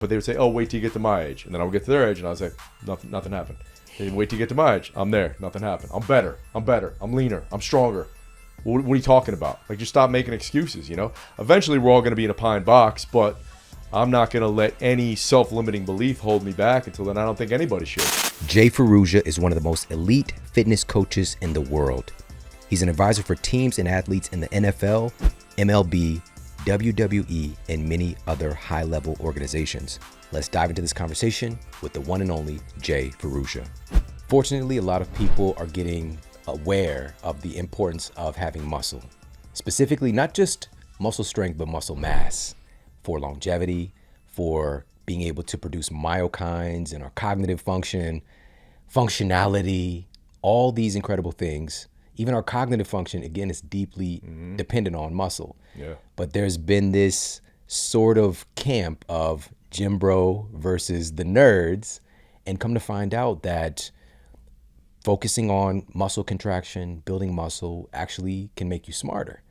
But they would say, oh, wait till you get to my age. And then I would get to their age and I would say, nothing happened. They wait till you get to my age. I'm there. Nothing happened. I'm better. I'm leaner. I'm stronger. What are you talking about? Like, just stop making excuses, you know? Eventually, we're all going to be in a pine box, but I'm not going to let any self-limiting belief hold me back until then. I don't think anybody should. Jay Ferruggia is one of the most elite fitness coaches in the world. He's an advisor for teams and athletes in the NFL, MLB, WWE, and many other high-level organizations. Let's dive into this conversation with the one and only Jay Ferruggia. Fortunately, a lot of people are getting aware of the importance of having muscle. Specifically, not just muscle strength, but muscle mass for longevity, for being able to produce myokines and our cognitive function, functionality, all these incredible things. Even our cognitive function, again, is deeply dependent on muscle. Yeah. But there's been this sort of camp of gym bro versus the nerds, and come to find out that focusing on muscle contraction, building muscle, actually can make you smarter.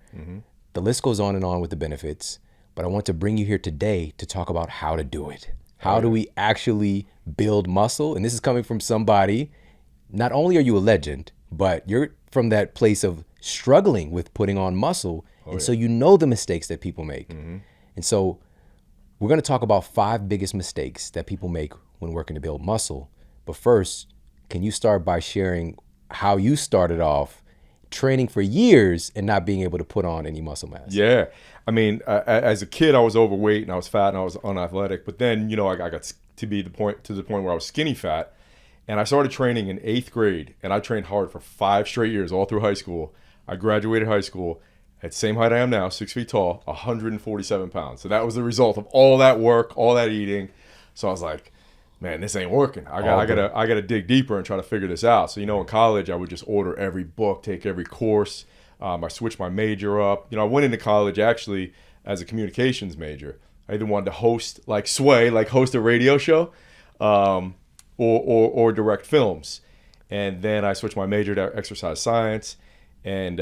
The list goes on and on with the benefits, but I want to bring you here today to talk about how to do it. How do we actually build muscle? And this is coming from somebody, not only are you a legend, but you're from that place of struggling with putting on muscle. So you know the mistakes that people make. And so we're going to talk about 5 biggest mistakes that people make when working to build muscle. But first, can you start by sharing how you started off training for years and not being able to put on any muscle mass? Yeah. I mean, as a kid, I was overweight and I was fat and I was unathletic. But then, you know, I got to the point where I was skinny fat. And I started training in 8th grade, and I trained hard for 5 straight years, all through high school. I graduated high school at the same height I am now, 6 feet tall, 147 pounds. So that was the result of all that work, all that eating. So I was like, man, this ain't working. I gotta dig deeper and try to figure this out. So, you know, in college, I would just order every book, take every course. I switched my major up. You know, I went into college actually as a communications major. I either wanted to host, like Sway, like host a radio show, or direct films. And then I switched my major to exercise science, and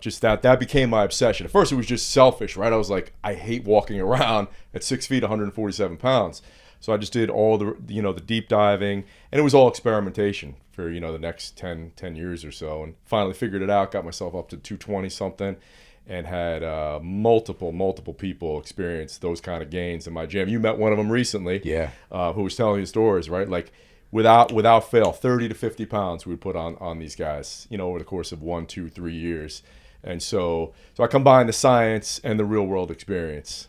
just that became my obsession. At first it was just selfish, right? I was like, I hate walking around at 6 feet, 147 pounds. So I just did all the deep diving, and it was all experimentation for, the next 10 years or so, and finally figured it out, got myself up to 220 something, and had multiple people experience those kind of gains in my gym. You met one of them recently, who was telling you stories, right? Like, without fail, 30 to 50 pounds we would put on these guys, over the course of 1, 2, 3 years. And so I combined the science and the real world experience.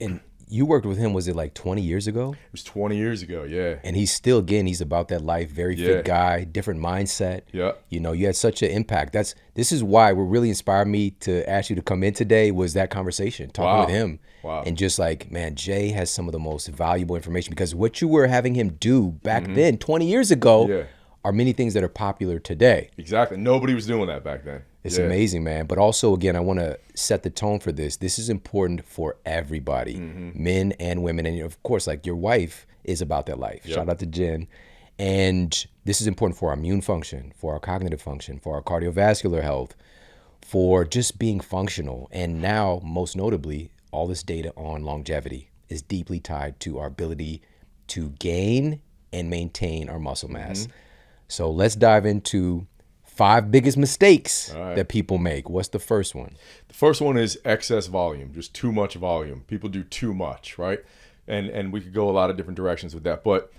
And you worked with him, was it like 20 years ago? It was 20 years ago, yeah. And he's still, again, he's about that life, very fit guy, different mindset. Yeah. You had such an impact. This is why what really inspired me to ask you to come in today was that conversation, talking with him. Wow. And just like, man, Jay has some of the most valuable information, because what you were having him do back then, 20 years ago, are many things that are popular today. Exactly. Nobody was doing that back then. It's amazing, man. But also, again, I want to set the tone for this. This is important for everybody, men and women. And of course, like your wife is about that life. Shout out to Jen. And this is important for our immune function, for our cognitive function, for our cardiovascular health, for just being functional. And now, most notably, all this data on longevity is deeply tied to our ability to gain and maintain our muscle mass. So let's dive into 5 biggest mistakes that people make. What's the first one? The first one is excess volume, just too much volume. People do too much, right? And we could go a lot of different directions with that. But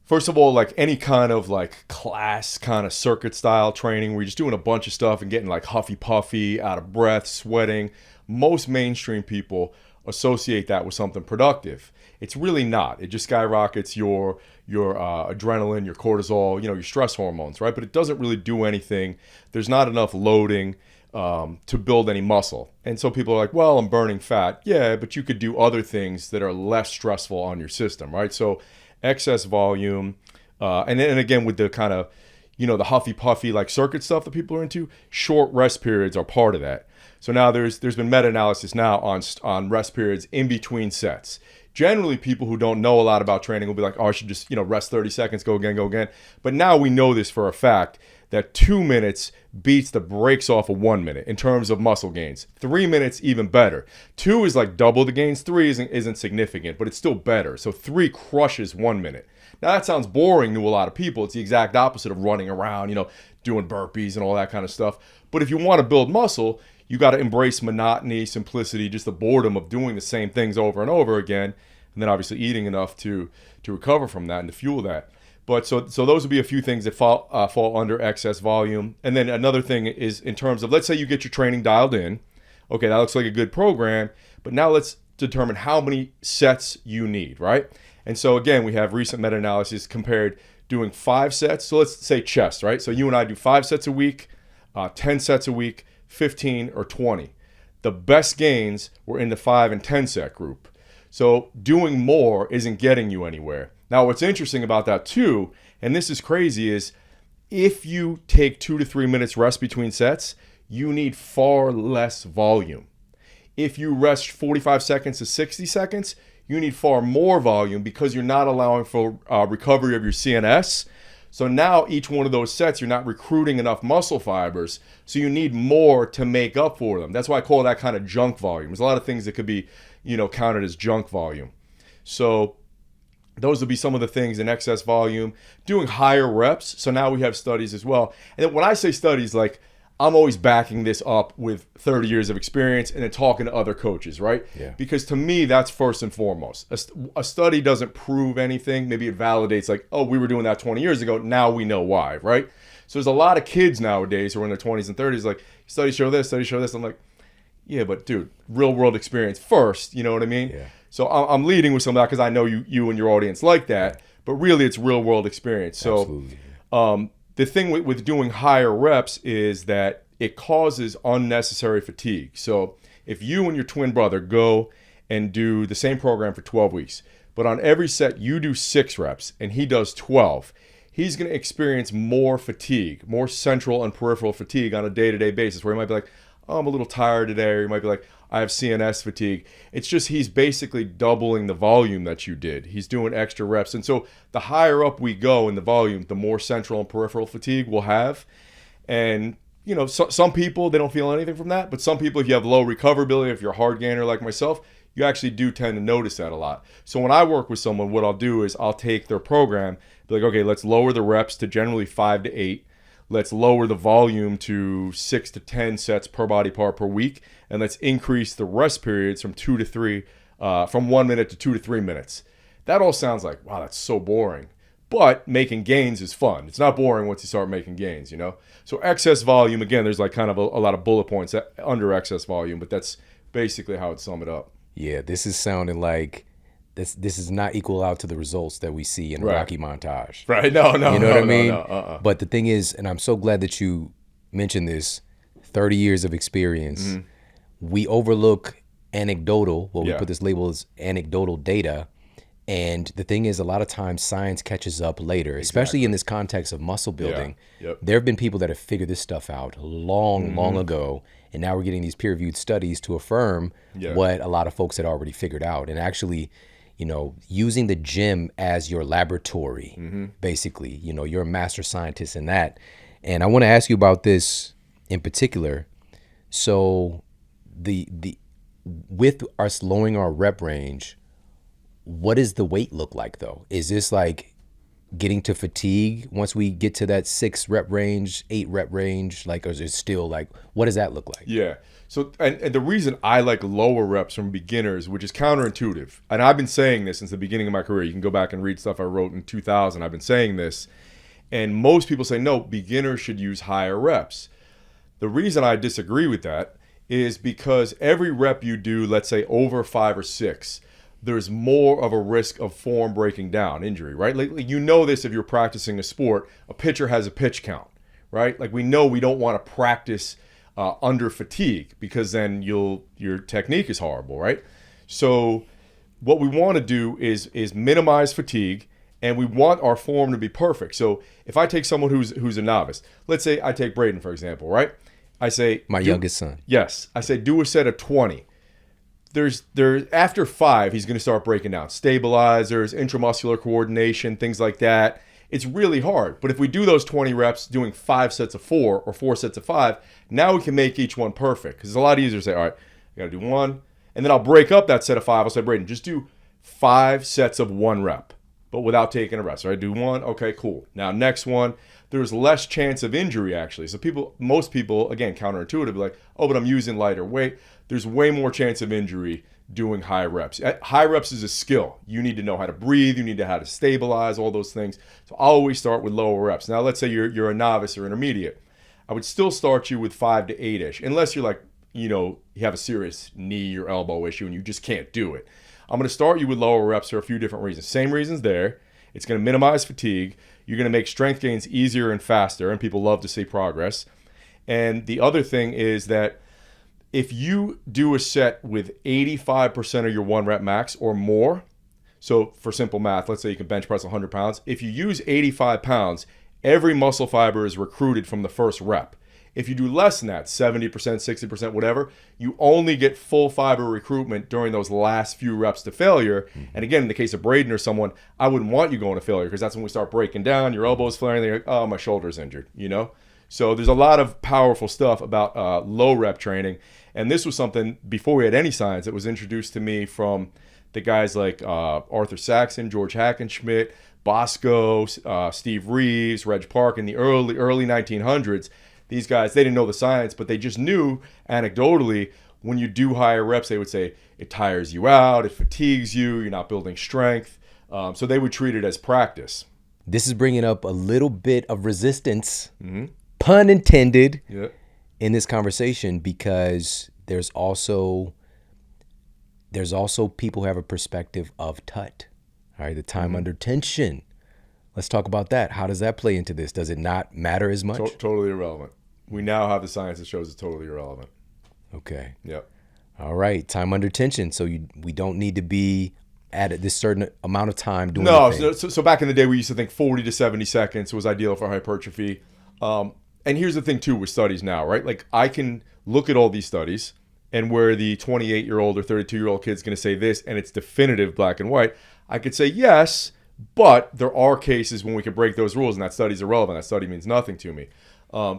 first of all, like any kind of like class kind of circuit style training where you're just doing a bunch of stuff and getting like huffy puffy, out of breath, sweating, most mainstream people associate that with something productive. It's really not. It just skyrockets your adrenaline, your cortisol, your stress hormones, right? But it doesn't really do anything. There's not enough loading to build any muscle. And so people are like, well, I'm burning fat. Yeah, but you could do other things that are less stressful on your system, right? So excess volume, and then again with the kind of, the huffy puffy like circuit stuff that people are into, short rest periods are part of that. So now there's been meta-analysis now on rest periods in between sets. generally people who don't know a lot about training will be like, oh, I should just, rest 30 seconds, go again, go again. But now we know this for a fact that 2 minutes beats the brakes off of 1 minute in terms of muscle gains. 3 minutes, even better. 2 is like double the gains. 3 isn't significant, but it's still better. So 3 crushes 1 minute. Now that sounds boring to a lot of people. It's the exact opposite of running around, doing burpees and all that kind of stuff. But if you want to build muscle, you got to embrace monotony, simplicity, just the boredom of doing the same things over and over again. And then obviously eating enough to recover from that and to fuel that. But so those would be a few things that fall under excess volume. And then another thing is in terms of, let's say you get your training dialed in. Okay, that looks like a good program. But now let's determine how many sets you need, right? And so again, we have recent meta-analysis compared doing 5 sets. So let's say chest, right? So you and I do 5 sets a week, 10 sets a week, 15 or 20. The best gains were in the 5 and 10 set group. So doing more isn't getting you anywhere. Now, what's interesting about that too, and this is crazy, is if you take 2 to 3 minutes rest between sets, you need far less volume. If you rest 45 seconds to 60 seconds, you need far more volume because you're not allowing for recovery of your CNS. So now each one of those sets, you're not recruiting enough muscle fibers. So you need more to make up for them. That's why I call that kind of junk volume. There's a lot of things that could be, counted as junk volume. So those would be some of the things in excess volume. Doing higher reps. So now we have studies as well. And then when I say studies, like I'm always backing this up with 30 years of experience and then talking to other coaches, right? Yeah. Because to me, that's first and foremost. A study doesn't prove anything. Maybe it validates like, oh, we were doing that 20 years ago. Now we know why, right? So there's a lot of kids nowadays who are in their 20s and 30s like, studies show this, studies show this. I'm like, yeah, but dude, real world experience first. You know what I mean? Yeah. So I'm leading with some of that because I know you and your audience like that. But really, it's real world experience. So Absolutely. The thing with doing higher reps is that it causes unnecessary fatigue. So if you and your twin brother go and do the same program for 12 weeks, but on every set you do 6 reps and he does 12, he's going to experience more fatigue, more central and peripheral fatigue on a day-to-day basis, where he might be like, oh, I'm a little tired today, or he might be like, I have CNS fatigue. It's just he's basically doubling the volume that you did. He's doing extra reps. And so the higher up we go in the volume, the more central and peripheral fatigue we'll have. And, some people, they don't feel anything from that. But some people, if you have low recoverability, if you're a hard gainer like myself, you actually do tend to notice that a lot. So when I work with someone, what I'll do is I'll take their program, be like, okay, let's lower the reps to generally 5 to 8. Let's lower the volume to 6 to 10 sets per body part per week. And let's increase the rest periods from 2 to 3, from 1 minute to 2 to 3 minutes. That all sounds like, wow, that's so boring. But making gains is fun. It's not boring once you start making gains, So excess volume, again, there's like kind of a lot of bullet points under excess volume, but that's basically how I'd sum it up. Yeah, this is sounding like this is not equal out to the results that we see in a Rocky montage. Right. No. You know what I mean? No. But the thing is, and I'm so glad that you mentioned this, 30 years of experience. Mm-hmm. We overlook anecdotal, we put this label as anecdotal data. And the thing is, a lot of times science catches up later, especially in this context of muscle building. Yeah. Yep. There have been people that have figured this stuff out long ago. And now we're getting these peer-reviewed studies to affirm what a lot of folks had already figured out. And actually, using the gym as your laboratory, basically, you're a master scientist in that. And I want to ask you about this in particular. So with us lowering our rep range, what does the weight look like though? Is this like getting to fatigue once we get to that 6 rep range, 8 rep range? Like, or is it still like, what does that look like? Yeah. So, and the reason I like lower reps from beginners, which is counterintuitive, and I've been saying this since the beginning of my career. You can go back and read stuff I wrote in 2000. I've been saying this, and most people say, no, beginners should use higher reps. The reason I disagree with that is because every rep you do, let's say over 5 or 6, there's more of a risk of form breaking down, injury, right? Like this if you're practicing a sport, a pitcher has a pitch count, right? Like we know we don't want to practice under fatigue because then your technique is horrible, right? So what we want to do is minimize fatigue, and we want our form to be perfect. So if I take someone who's a novice, let's say I take Braden, for example, right? I say... My youngest son. Yes. I say do a set of 20. after 5, he's going to start breaking down stabilizers, intramuscular coordination, things like that. It's really hard. But if we do those 20 reps doing 5 sets of 4 or 4 sets of 5, now we can make each one perfect. Because it's a lot easier to say, all right, I got to do 1. And then I'll break up that set of 5. I'll say, Braden, just do 5 sets of 1 rep, but without taking a rest. Right? Do 1. Okay, cool. Now, next one, there's less chance of injury, actually. So most people, again, counterintuitive, like, oh, but I'm using lighter weight. There's way more chance of injury doing high reps. High reps is a skill. You need to know how to breathe. You need to know how to stabilize, all those things. So I always start with lower reps. Now, let's say you're a novice or intermediate. I would still start you with 5 to 8-ish, unless you're like, you have a serious knee or elbow issue and you just can't do it. I'm going to start you with lower reps for a few different reasons. Same reasons there. It's going to minimize fatigue. You're going to make strength gains easier and faster, and people love to see progress. And the other thing is that if you do a set with 85% of your 1 rep max or more, so for simple math, let's say you can bench press 100 pounds. If you use 85 pounds, every muscle fiber is recruited from the first rep. If you do less than that, 70%, 60%, whatever, you only get full fiber recruitment during those last few reps to failure. And again, in the case of Braden or someone, I wouldn't want you going to failure because that's when we start breaking down, your elbow's flaring, they're like, oh, my shoulder's injured, So there's a lot of powerful stuff about low rep training. And this was something, before we had any science, that was introduced to me from the guys like Arthur Saxon, George Hackenschmidt, Bosco, Steve Reeves, Reg Park in the early 1900s. These guys, they didn't know the science, but they just knew anecdotally when you do higher reps, they would say it tires you out, it fatigues you, you're not building strength. So they would treat it as practice. This is bringing up a little bit of resistance, pun intended, in this conversation, because there's also people who have a perspective of TUT, all right, the time under tension. Let's talk about that. How does that play into this? Does it not matter as much? Totally irrelevant. We now have the science that shows it's totally irrelevant. Okay. Yep. All right. Time under tension. So we don't need to be at this certain amount of time doing the thing. So back in the day, we used to think 40 to 70 seconds was ideal for hypertrophy. And here's the thing, too, with studies now, right? Like, I can look at all these studies, and where the 28-year-old or 32-year-old kid's going to say this, and it's definitive black and white, I could say yes, but there are cases when we could break those rules, and that study's irrelevant. That study means nothing to me.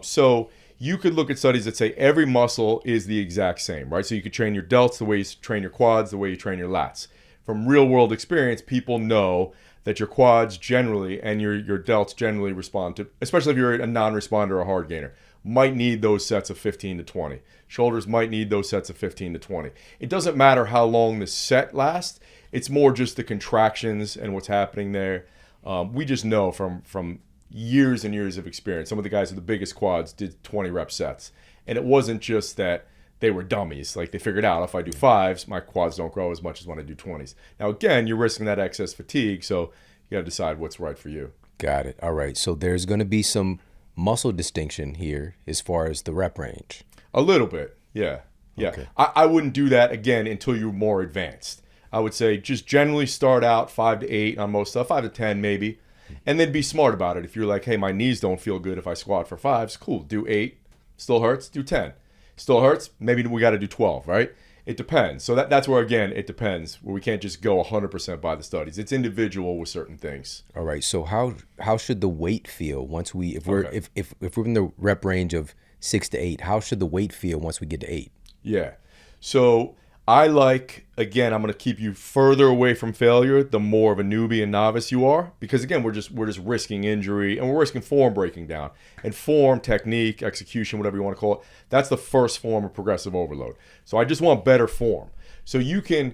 So you could look at studies that say every muscle is the exact same, right? So you could train your delts the way you train your quads, the way you train your lats. From real-world experience, people know that your quads generally and your delts generally respond to, especially if you're a non-responder or a hard gainer, might need those sets of 15 to 20. Shoulders might need those sets of 15 to 20. It doesn't matter how long the set lasts. It's more just the contractions and what's happening there. We just know from years and years of experience. Some of the guys with the biggest quads did 20 rep sets. And it wasn't just that they were dummies. Like, they figured out if I do 5s, my quads don't grow as much as when I do 20s. Now, again, you're risking that excess fatigue, so you got to decide what's right for you. Got it. All right. So there's going to be some muscle distinction here as far as the rep range. A little bit, yeah. Okay. I wouldn't do that, again, until you're more advanced. I would say just generally start out 5 to 8 on most stuff, 5 to 10 maybe, and then be smart about it. If you're like, hey, my knees don't feel good if I squat for 5s, cool, do 8. Still hurts, do 10. Still hurts, maybe we got to do 12, right? It depends. So that's where, again, it depends, where we can't just go 100% by the studies. It's individual with certain things. All right. So how should the weight feel once if we're in the rep range of 6 to 8, how should the weight feel once we get to 8? Yeah. So I like, again, I'm going to keep you further away from failure the more of a newbie and novice you are, because again, we're just risking injury and we're risking form breaking down. And form, technique, execution, whatever you want to call it, that's the first form of progressive overload. So I just want better form. So you can,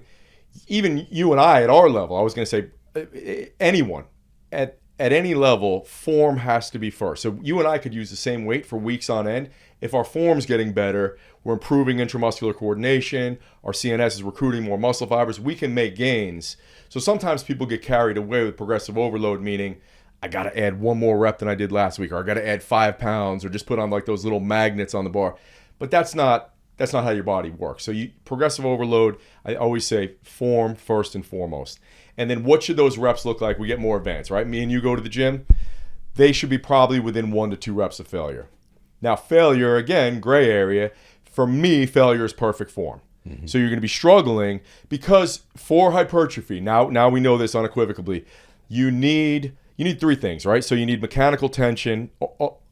even you and I at our level, I was going to say anyone at any level, form has to be first. So you and I could use the same weight for weeks on end. If our form's getting better, we're improving intramuscular coordination, our CNS is recruiting more muscle fibers, we can make gains. So sometimes people get carried away with progressive overload, meaning I got to add one more rep than I did last week, or I got to add 5 pounds, or just put on like those little magnets on the bar. But that's not how your body works. So progressive overload, I always say form first and foremost. And then what should those reps look like? We get more advanced, right? Me and you go to the gym, they should be probably within 1 to 2 reps of failure. Now, failure, again, gray area. For me, failure is perfect form. So you're going to be struggling because for hypertrophy, now we know this unequivocally, you need three things, right? So you need mechanical tension,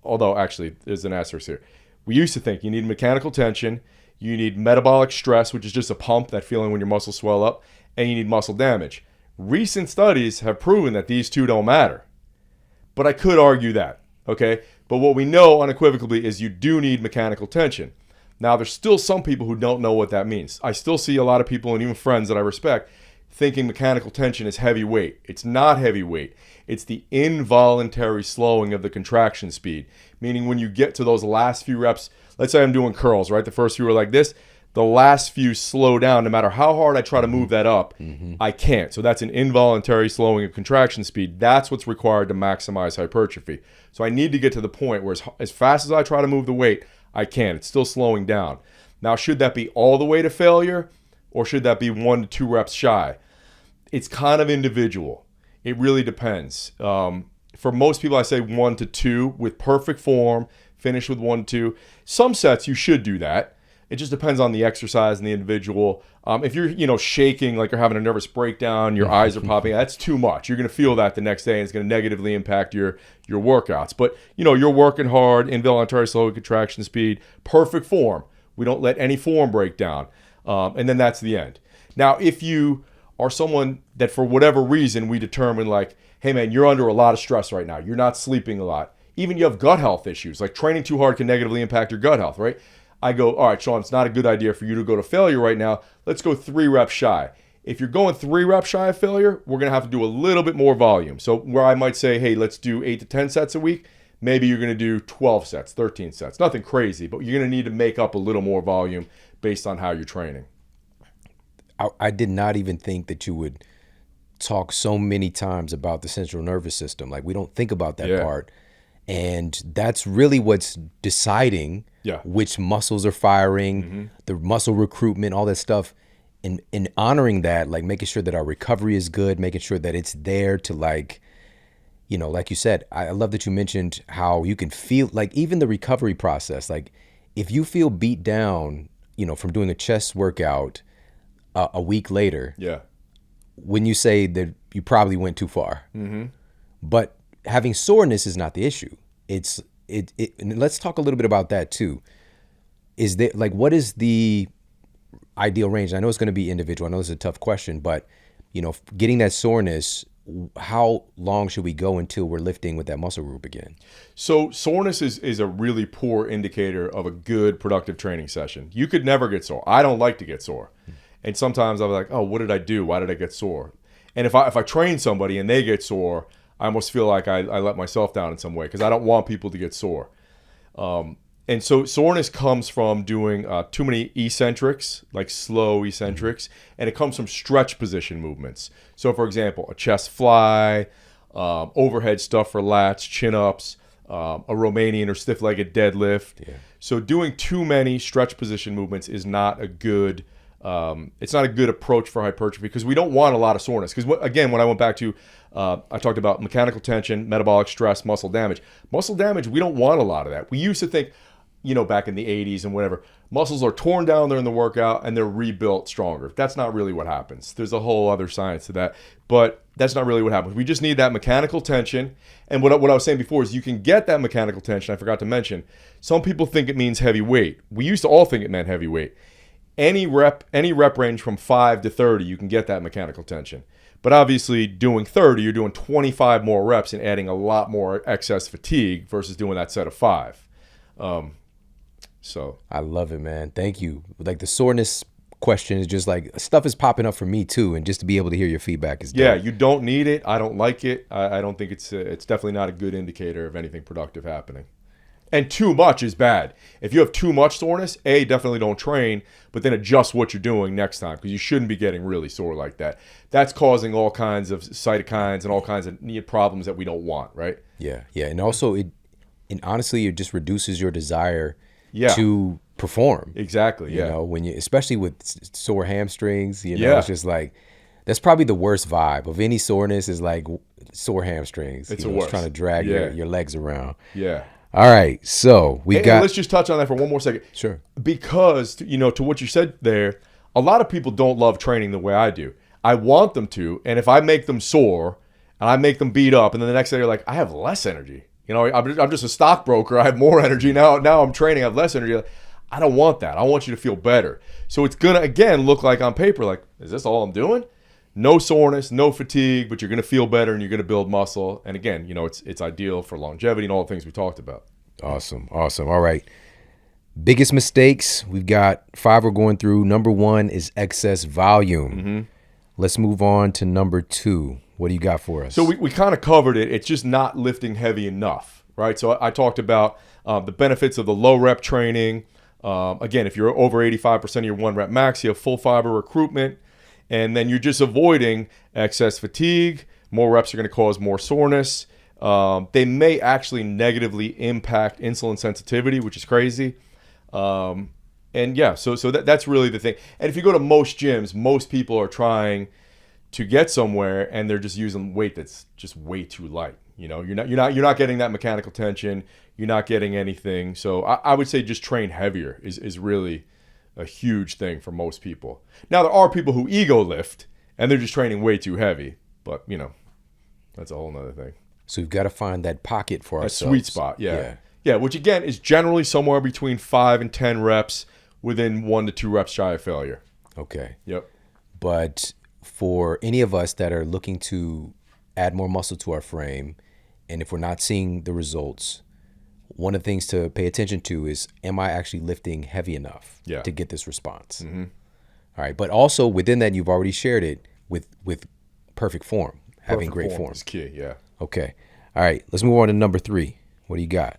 although actually there's an asterisk here. We used to think you need mechanical tension, you need metabolic stress, which is just a pump, that feeling when your muscles swell up, and you need muscle damage. Recent studies have proven that these two don't matter. But I could argue that, okay? But what we know unequivocally is you do need mechanical tension. Now, there's still some people who don't know what that means. I still see a lot of people, and even friends that I respect, thinking mechanical tension is heavy weight. It's not heavy weight. It's the involuntary slowing of the contraction speed, meaning when you get to those last few reps, let's say I'm doing curls, right? The first few are like this. The last few slow down. No matter how hard I try to move that up, I can't. So that's an involuntary slowing of contraction speed. That's what's required to maximize hypertrophy. So I need to get to the point where as fast as I try to move the weight, I can. It's still slowing down. Now, should that be all the way to failure, or should that be 1 to 2 reps shy? It's kind of individual. It really depends. For most people, I say 1 to 2 with perfect form, finish with 1 to 2. Some sets, you should do that. It just depends on the exercise and the individual. If you're, shaking, like you're having a nervous breakdown, your eyes are popping, that's too much. You're going to feel that the next day, and it's going to negatively impact your workouts. But, you're working hard, involuntary slow contraction speed, perfect form. We don't let any form break down. And then that's the end. Now, if you are someone that for whatever reason we determine like, hey, man, you're under a lot of stress right now. You're not sleeping a lot. Even you have gut health issues. Like training too hard can negatively impact your gut health, right? I go, all right, Shawn, it's not a good idea for you to go to failure right now. Let's go 3 reps shy. If you're going 3 reps shy of failure, we're going to have to do a little bit more volume. So where I might say, hey, let's do 8 to 10 sets a week, maybe you're going to do 12 sets, 13 sets. Nothing crazy, but you're going to need to make up a little more volume based on how you're training. I did not even think that you would talk so many times about the central nervous system. Like we don't think about that part. And that's really what's deciding which muscles are firing, the muscle recruitment, all that stuff. And honoring that, like making sure that our recovery is good, making sure that it's there to like you said, I love that you mentioned how you can feel like even the recovery process, like if you feel beat down, from doing a chest workout a week later, when you say that you probably went too far, but having soreness is not the issue. And let's talk a little bit about that too. Is there like, what is the ideal range? I know it's going to be individual. I know it's a tough question, but getting that soreness, how long should we go until we're lifting with that muscle group again? So soreness is a really poor indicator of a good productive training session. You could never get sore. I don't like to get sore. And sometimes I'm like, oh, what did I do? Why did I get sore? And if I train somebody and they get sore, I almost feel like I let myself down in some way because I don't want people to get sore. And so soreness comes from doing too many eccentrics, like slow eccentrics, and it comes from stretch position movements. So, for example, a chest fly, overhead stuff for lats, chin-ups, a Romanian or stiff-legged deadlift. So doing too many stretch position movements is not a good it's not a good approach for hypertrophy because we don't want a lot of soreness. Because again, when I went back to, I talked about mechanical tension, metabolic stress, muscle damage. Muscle damage, we don't want a lot of that. We used to think, back in the 80s and whatever, muscles are torn down during the workout and they're rebuilt stronger. That's not really what happens. There's a whole other science to that, but that's not really what happens. We just need that mechanical tension. And what I was saying before is you can get that mechanical tension. I forgot to mention, some people think it means heavy weight. We used to all think it meant heavy weight. Any rep range from 5 to 30, you can get that mechanical tension. But obviously, doing 30, you're doing 25 more reps and adding a lot more excess fatigue versus doing that set of 5. So I love it, man. Thank you. Like the soreness question is just like stuff is popping up for me too, and just to be able to hear your feedback is dope. Yeah, you don't need it. I don't like it. I don't think it's definitely not a good indicator of anything productive happening. And too much is bad. If you have too much soreness, definitely don't train, but then adjust what you're doing next time because you shouldn't be getting really sore like that. That's causing all kinds of cytokines and all kinds of problems that we don't want, right? Yeah. And also, honestly, it just reduces your desire to perform. Exactly. You know, when especially with sore hamstrings, it's just like that's probably the worst vibe of any soreness is like sore hamstrings. It's the worst. Trying to drag your legs around. Yeah. All right, so we got. Let's just touch on that for one more second. Sure. Because to what you said there, a lot of people don't love training the way I do. I want them to, and if I make them sore and I make them beat up, and then the next day they're like, I have less energy. You know, I'm just a stockbroker. I have more energy now. Now I'm training. I have less energy. I don't want that. I want you to feel better. So it's gonna again look like on paper, like, is this all I'm doing? No soreness, no fatigue, but you're gonna feel better and you're gonna build muscle. And again, you know, it's ideal for longevity and all the things we talked about. Awesome. All right. Biggest mistakes. We've got 5 we're going through. Number 1 is excess volume. Let's move on to number 2. What do you got for us? So we kind of covered it. It's just not lifting heavy enough, right? So I talked about the benefits of the low rep training. Again, if you're over 85% of your 1 rep max, you have full fiber recruitment, and then you're just avoiding excess fatigue. More reps are going to cause more soreness. They may actually negatively impact insulin sensitivity, which is crazy. And yeah, so that's really the thing. And if you go to most gyms, most people are trying to get somewhere and they're just using weight that's just way too light. You know, you're not getting that mechanical tension. You're not getting anything. So I would say just train heavier is really a huge thing for most people. Now there are people who ego lift and they're just training way too heavy, but you know, that's a whole nother thing. So we've got to find that pocket for ourselves. A sweet spot, yeah, which again is generally somewhere between 5 and 10 reps within 1 to 2 reps shy of failure. Okay. Yep. But for any of us that are looking to add more muscle to our frame, and if we're not seeing the results, one of the things to pay attention to is, am I actually lifting heavy enough to get this response? All right. But also within that, you've already shared it with perfect form, having great form. Is key, yeah. Okay. All right. Let's move on to number 3. What do you got?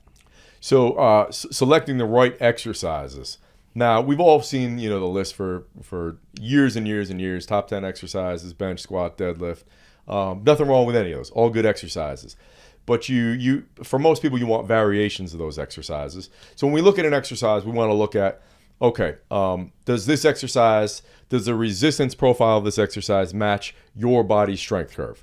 So selecting the right exercises. Now, we've all seen, you know, the list for years and years and years, top 10 exercises, bench, squat, deadlift. Nothing wrong with any of those. All good exercises. But you for most people, you want variations of those exercises. So when we look at an exercise, we want to look at, okay, does the resistance profile of this exercise match your body's strength curve?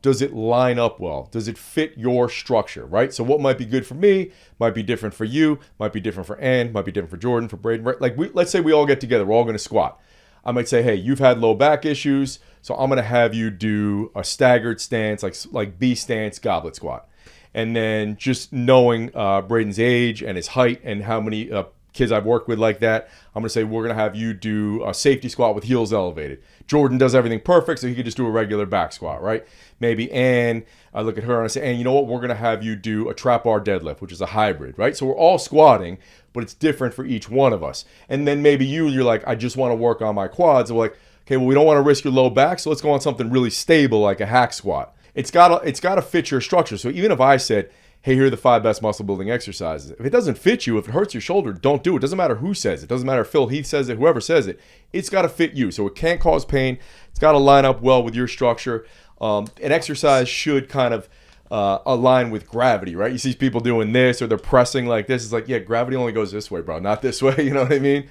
Does it line up well? Does it fit your structure, right? So what might be good for me might be different for you, might be different for Ann, might be different for Jordan, for Braden. Right? Like let's say we all get together, we're all going to squat. I might say, hey, you've had low back issues, so I'm going to have you do a staggered stance, like B stance goblet squat. And then just knowing Braden's age and his height and how many kids I've worked with like that, I'm going to say we're going to have you do a safety squat with heels elevated. Jordan does everything perfect, so he could just do a regular back squat, right? Maybe Ann, I look at her and I say, Ann, you know what? We're going to have you do a trap bar deadlift, which is a hybrid, right? So we're all squatting, but it's different for each one of us. And then maybe you're like, I just want to work on my quads. And we're like, okay, well, we don't want to risk your low back, so let's go on something really stable like a hack squat. It's got to fit your structure. So even if I said, hey, here are the 5 best muscle building exercises. If it doesn't fit you, if it hurts your shoulder, don't do it. It doesn't matter who says it. It doesn't matter if Phil Heath says it, whoever says it. It's got to fit you. So it can't cause pain. It's got to line up well with your structure. An exercise should kind of align with gravity, right? You see people doing this or they're pressing like this. It's like, yeah, gravity only goes this way, bro, not this way. You know what I mean?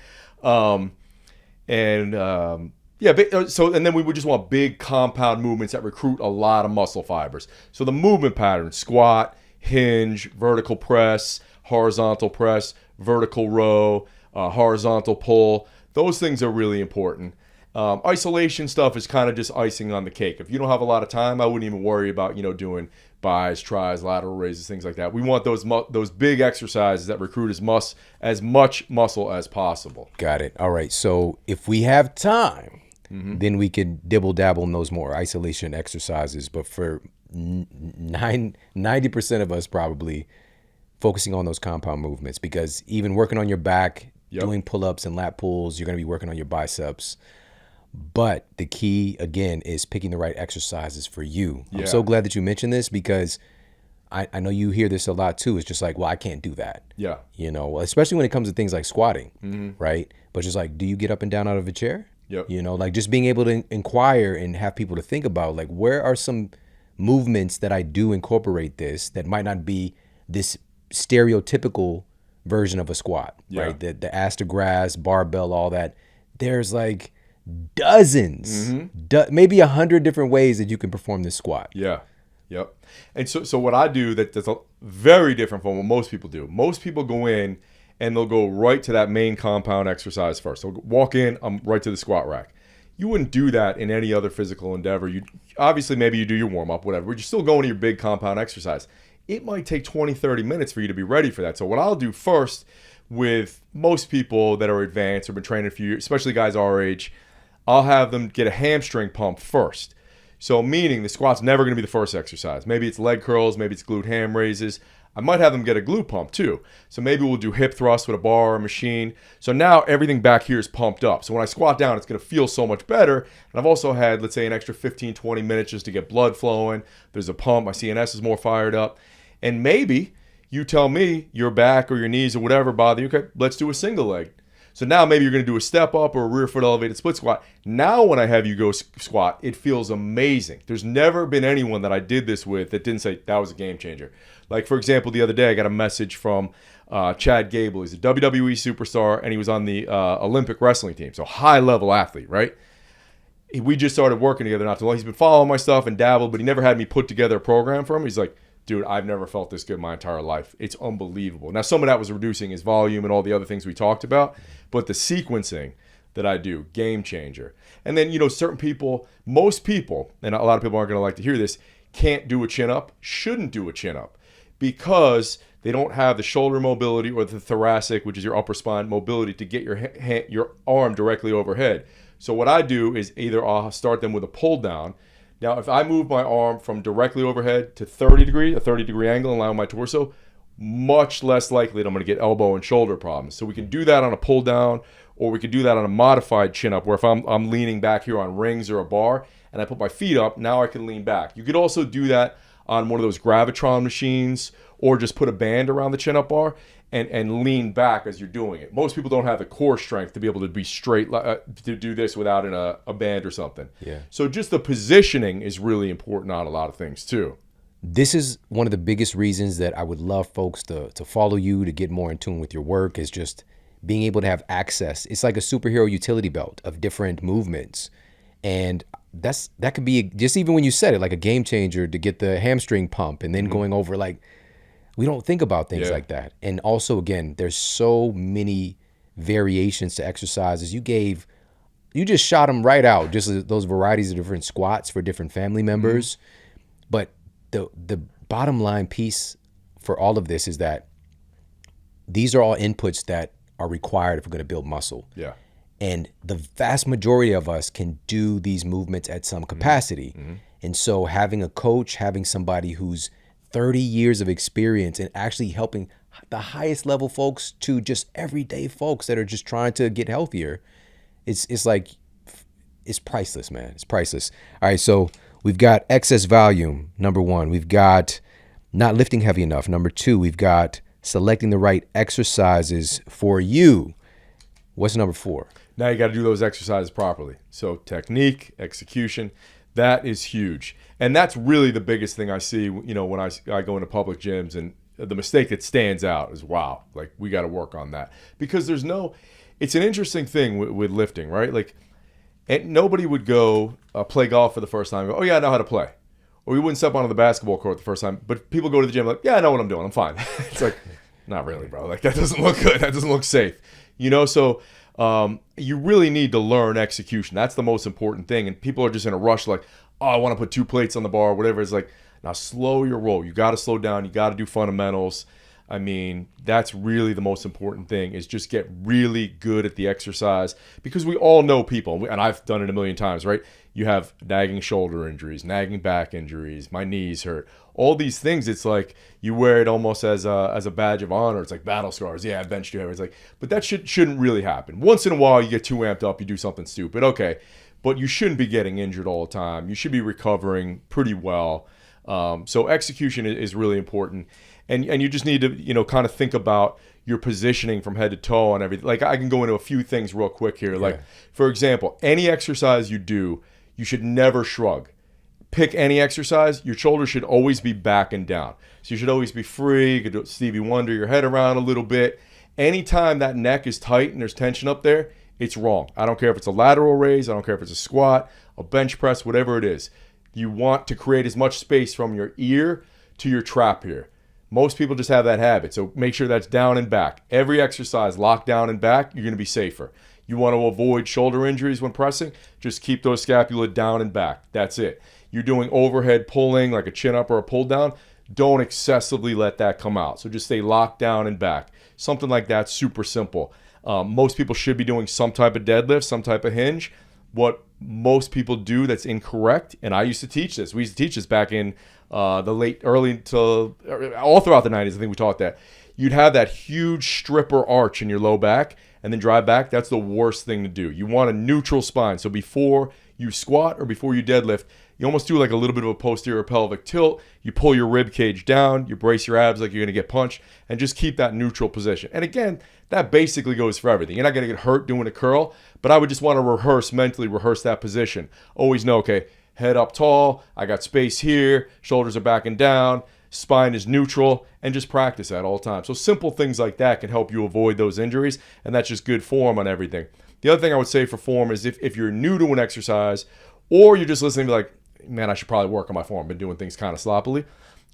And then we would just want big compound movements that recruit a lot of muscle fibers. So the movement pattern, squat, hinge, vertical press, horizontal press, vertical row, horizontal pull. Those things are really important. Isolation stuff is kind of just icing on the cake. If you don't have a lot of time, I wouldn't even worry about, doing bis, tris, lateral raises, things like that. We want those big exercises that recruit as much muscle as possible. Got it. All right. So if we have time, then we could dibble dabble in those more isolation exercises. But for 90% of us, probably focusing on those compound movements, because even working on your back, doing pull-ups and lat pulls, you're going to be working on your biceps. But the key, again, is picking the right exercises for you. Yeah. I'm so glad that you mentioned this, because I know you hear this a lot too. It's just like, well, I can't do that. Yeah. Especially when it comes to things like squatting, right? But just like, do you get up and down out of a chair? Yep. Like just being able to inquire and have people to think about, like, where are some movements that I do incorporate this that might not be this stereotypical version of a squat, right? The ass to grass, barbell, all that. There's like dozens, maybe 100 different ways that you can perform this squat. Yeah. Yep. And so what I do that's very different from what most people do. Most people go in and they'll go right to that main compound exercise first. They'll walk in, I'm right to the squat rack. You wouldn't do that in any other physical endeavor. You obviously, maybe you do your warm-up, whatever, but you're still going to your big compound exercise. It might take 20, 30 minutes for you to be ready for that. So what I'll do first with most people that are advanced or been training a few years, especially guys our age, I'll have them get a hamstring pump first. So meaning the squat's never going to be the first exercise. Maybe it's leg curls, maybe it's glute ham raises. I might have them get a glute pump too. So maybe we'll do hip thrust with a bar or a machine. So now everything back here is pumped up. So when I squat down, it's going to feel so much better. And I've also had, let's say, an extra 15, 20 minutes just to get blood flowing. There's a pump. My CNS is more fired up. And maybe you tell me your back or your knees or whatever bother you. Okay, let's do a single leg. So now maybe you're going to do a step up or a rear foot elevated split squat. Now when I have you go squat, it feels amazing. There's never been anyone that I did this with that didn't say that was a game changer. Like, for example, the other day I got a message from Chad Gable. He's a WWE superstar, and he was on the Olympic wrestling team. So high-level athlete, right? We just started working together not too long. He's been following my stuff and dabbled, but he never had me put together a program for him. He's like, dude, I've never felt this good my entire life. It's unbelievable. Now, some of that was reducing his volume and all the other things we talked about, but the sequencing that I do, game changer. And then, certain people, most people, and a lot of people aren't going to like to hear this, can't do a chin-up, shouldn't do a chin-up, because they don't have the shoulder mobility or the thoracic, which is your upper spine mobility, to get your arm directly overhead. So what I do is either I'll start them with a pull down. Now, if I move my arm from directly overhead to 30 degree, a 30-degree angle, and line with my torso, much less likely that I'm going to get elbow and shoulder problems. So we can do that on a pull down, or we could do that on a modified chin up, where if I'm leaning back here on rings or a bar, and I put my feet up, now I can lean back. You could also do that on one of those Gravitron machines, or just put a band around the chin up bar and lean back as you're doing it. Most people don't have the core strength to be able to be straight, to do this without a band or something. Yeah. So just the positioning is really important on a lot of things too. This is one of the biggest reasons that I would love folks to follow you, to get more in tune with your work, is just being able to have access. It's like a superhero utility belt of different movements. And that could be, just even when you said it, like a game changer to get the hamstring pump, and then going over, like, we don't think about things like that. And also, again, there's so many variations to exercises. You just shot them right out, just those varieties of different squats for different family members. But the bottom line piece for all of this is that these are all inputs that are required if we're going to build muscle. Yeah. And the vast majority of us can do these movements at some capacity. And so having a coach, having somebody who's 30 years of experience and actually helping the highest level folks to just everyday folks that are just trying to get healthier, it's priceless, man. It's priceless. All right, so we've got excess volume, number one. We've got not lifting heavy enough, number two. We've got selecting the right exercises for you. What's number four? Now you got to do those exercises properly. So technique, execution, that is huge. And that's really the biggest thing I see, when I go into public gyms, and the mistake that stands out is, wow, like, we got to work on that. Because it's an interesting thing with lifting, right? Like, and nobody would go play golf for the first time and go, oh yeah, I know how to play. Or we wouldn't step onto the basketball court the first time. But people go to the gym like, yeah, I know what I'm doing. I'm fine. It's like, not really, bro. Like, that doesn't look good. That doesn't look safe. So you really need to learn execution. That's the most important thing. And people are just in a rush, like, oh, I want to put 2 plates on the bar, or whatever. It's like, now slow your roll. You got to slow down. You got to do fundamentals. I mean, that's really the most important thing, is just get really good at the exercise, because we all know people, and I've done it a million times, right? You have nagging shoulder injuries, nagging back injuries, my knees hurt, all these things. It's like you wear it almost as a badge of honor. It's like battle scars. Yeah, I benched you. It's like, but that shouldn't really happen. Once in a while, you get too amped up, you do something stupid. Okay. But you shouldn't be getting injured all the time. You should be recovering pretty well. So execution is really important. And you just need to, kind of think about your positioning from head to toe and everything. Like, I can go into a few things real quick here. Yeah. Like, for example, any exercise you do, you should never shrug. Pick any exercise, your shoulders should always be back and down. So you should always be free. You could do Stevie Wonder your head around a little bit. Anytime that neck is tight and there's tension up there, it's wrong. I don't care if it's a lateral raise. I don't care if it's a squat, a bench press, whatever it is. You want to create as much space from your ear to your trap here. Most people just have that habit. So make sure that's down and back. Every exercise, lock down and back, you're going to be safer. You want to avoid shoulder injuries when pressing, just keep those scapula down and back. That's it. You're doing overhead pulling like a chin up or a pull down. Don't excessively let that come out. So just stay locked down and back. Something like that, super simple. Most people should be doing some type of deadlift, some type of hinge. What most people do that's incorrect, and I used to teach this. We used to teach this back in early to all throughout the 90s. I think we taught that. You'd have that huge stripper arch in your low back and then drive back. That's the worst thing to do. You want a neutral spine. So before you squat or before you deadlift, you almost do like a little bit of a posterior pelvic tilt. You pull your rib cage down. You brace your abs like you're going to get punched, and just keep that neutral position. And again, that basically goes for everything. You're not going to get hurt doing a curl, but I would just want to mentally rehearse that position. Always know, okay, head up tall. I got space here. Shoulders are back and down. Spine is neutral, and just practice that all the time. So simple things like that can help you avoid those injuries, and that's just good form on everything. The other thing I would say for form is if you're new to an exercise, or you're just listening to like, man, I should probably work on my form. I've been doing things kind of sloppily.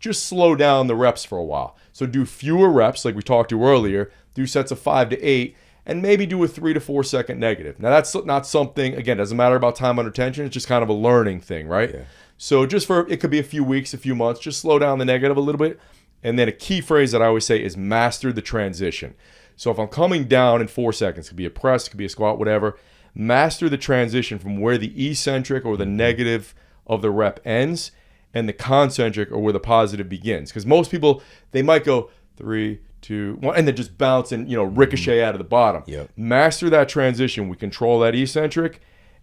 Just slow down the reps for a while. So do fewer reps, like we talked to earlier. Do sets of 5 to 8, and maybe do a 3 to 4 second negative. Now that's not something, again, doesn't matter about time under tension. It's just kind of a learning thing, right? Yeah. So it could be a few weeks, a few months. Just slow down the negative a little bit. And then a key phrase that I always say is master the transition. So if I'm coming down in 4 seconds, it could be a press, it could be a squat, whatever. Master the transition from where the eccentric or the negative of the rep ends and the concentric or where the positive begins. Because most people, they might go 3, 2, 1, and then just bounce and ricochet out of the bottom. Yep. Master that transition. We control that eccentric,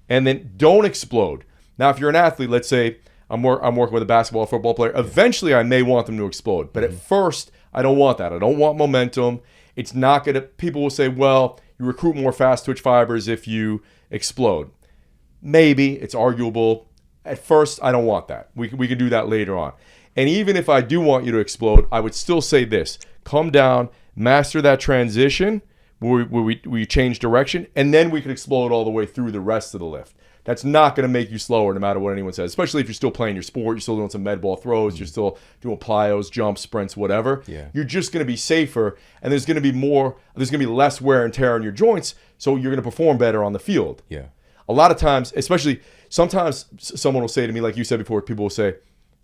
and then don't explode. Now, if you're an athlete, let's say I'm working with a basketball or football player. Eventually, I may want them to explode, but at first, I don't want that. I don't want momentum. It's not gonna. People will say, well, you recruit more fast twitch fibers if you explode. Maybe it's arguable. At first, I don't want that. We can do that later on. And even if I do want you to explode, I would still say this. Come down, master that transition where we change direction, and then we can explode all the way through the rest of the lift. That's not going to make you slower no matter what anyone says, especially if you're still playing your sport, you're still doing some med ball throws, you're still doing plyos, jumps, sprints, whatever. Yeah. You're just going to be safer, and there's going to be less wear and tear on your joints, so you're going to perform better on the field. Yeah. A lot of times, especially sometimes someone will say to me, like you said before, people will say,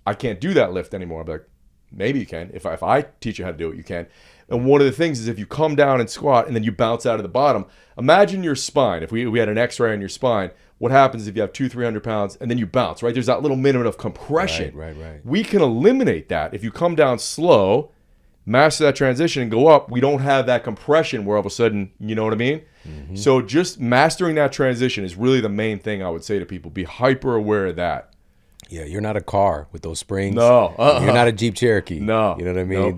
I can't do that lift anymore. I'm like, maybe you can. If I teach you how to do it, you can. And one of the things is if you come down and squat and then you bounce out of the bottom, imagine your spine. If we had an x-ray on your spine, what happens if you have 200-300 pounds and then you bounce, right? There's that little minute of compression. Right. We can eliminate that. If you come down slow, master that transition and go up, we don't have that compression where all of a sudden, you know what I mean? Mm-hmm. So just mastering that transition is really the main thing I would say to people. Be hyper aware of that. Yeah, you're not a car with those springs. No. You're not a Jeep Cherokee. No. You know what I mean? Nope.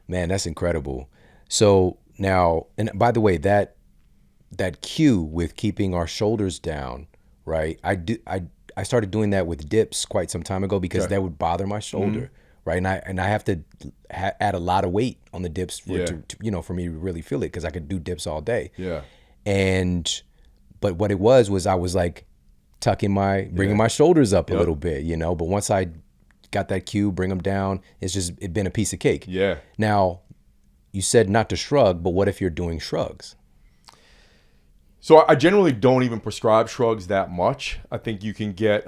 That's incredible. So now, and by the way, that cue with keeping our shoulders down, right? I started doing that with dips quite some time ago because that would bother my shoulder, mm-hmm. right? And I have to add a lot of weight on the dips for for me to really feel it because I could do dips all day. Yeah. But what it was I was like bringing my shoulders up a little bit, But once I got that cue, bring them down, it's been a piece of cake. Yeah. Now, you said not to shrug, but what if you're doing shrugs? So I generally don't even prescribe shrugs that much. I think you can get,